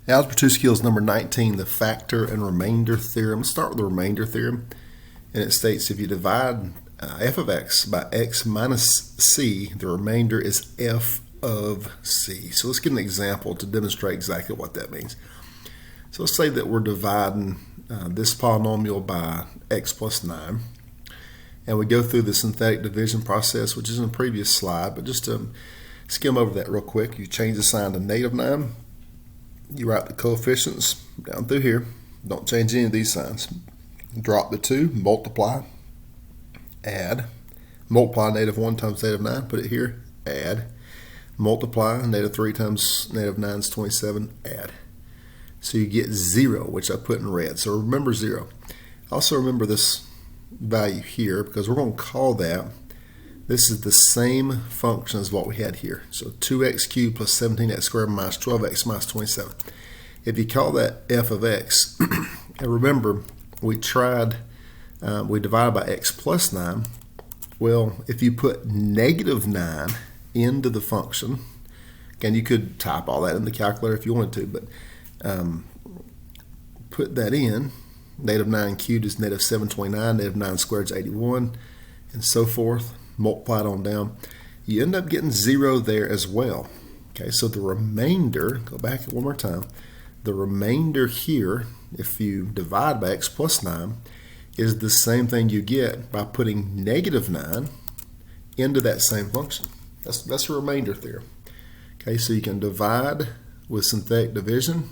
Algebra 2 skills number 19, the factor and remainder theorem. Let's start with the remainder theorem. And it states if you divide f of x by x minus c, the remainder is f of c. So let's get an example to demonstrate exactly what that means. So let's say that we're dividing this polynomial by x plus 9. And we go through the synthetic division process, which is in the previous slide. But just to skim over that real quick, you change the sign to -9. You write the coefficients down through here. Don't change any of these signs. Drop the 2, multiply, add. Multiply -1 times -9, put it here, add. Multiply, -3 times -9 is 27, add. So you get 0, which I put in red. So remember 0. Also remember this value here, because we're going to call that, this is the same function as what we had here. So 2x cubed plus 17x squared minus 12x minus 27. If you call that f of x, and remember we divided by x plus 9. Well, if you put -9 into the function, again, you could type all that in the calculator if you wanted to, but put that in. -9 cubed is -729, -9 squared is 81, and so forth. Multiply it on down. You end up getting 0 there as well. Okay, so the remainder, go back one more time, the remainder here, if you divide by x plus 9, is the same thing you get by putting -9 into that same function. That's a remainder theorem. Okay, so you can divide with synthetic division,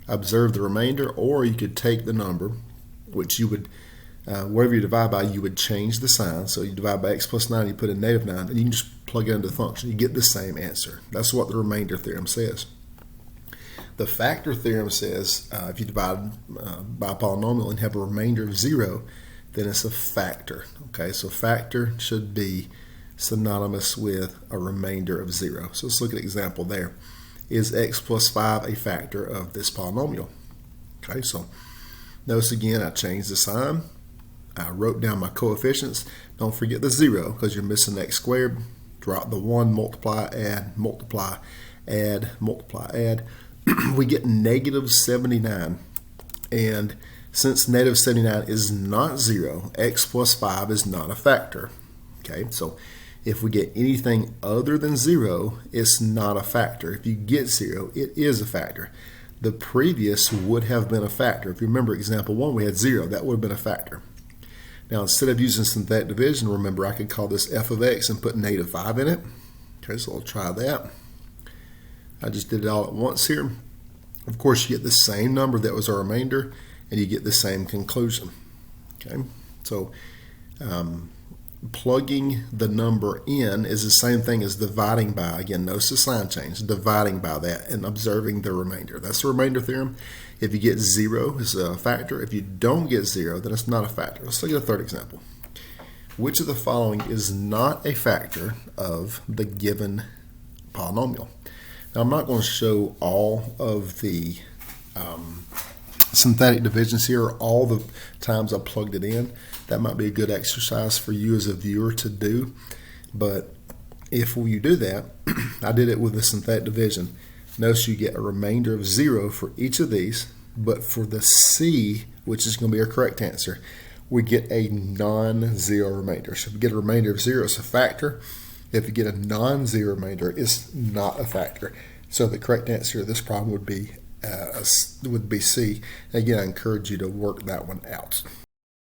observe the remainder, or you could take the number, which you would, wherever you divide by, you would change the sign. So you divide by x plus 9, you put in -9, and you can just plug it into the function. You get the same answer. That's what the remainder theorem says. The factor theorem says if you divide by a polynomial and have a remainder of 0, then it's a factor. Okay, so factor should be synonymous with a remainder of 0. So let's look at an example there. Is x plus 5 a factor of this polynomial? Okay, so notice again I changed the sign. I wrote down my coefficients. Don't forget the 0 because you're missing x squared. Drop the 1, multiply, add, multiply, add, multiply, add. We get -79. And since -79 is not 0, x plus 5 is not a factor. Okay, so if we get anything other than 0, it's not a factor. If you get 0, it is a factor. The previous would have been a factor. If you remember example 1, we had 0. That would have been a factor. Now, instead of using synthetic division, remember I could call this f of x and put -5 in it. Okay, so I'll try that. I just did it all at once here. Of course, you get the same number that was our remainder, and you get the same conclusion. Okay, so plugging the number in is the same thing as dividing by. Again, notice the sign change. Dividing by that and observing the remainder. That's the remainder theorem. If you get 0, it's a factor. If you don't get 0, then it's not a factor. Let's look at a third example. Which of the following is not a factor of the given polynomial? Now, I'm not going to show all of the synthetic divisions here, all the times I plugged it in. That might be a good exercise for you as a viewer to do. But if you do that, I did it with the synthetic division. Notice you get a remainder of 0 for each of these, but for the C, which is going to be our correct answer, we get a non-zero remainder. So if you get a remainder of 0, it's a factor. If you get a non-zero remainder, it's not a factor. So the correct answer to this problem would be C. And again, I encourage you to work that one out.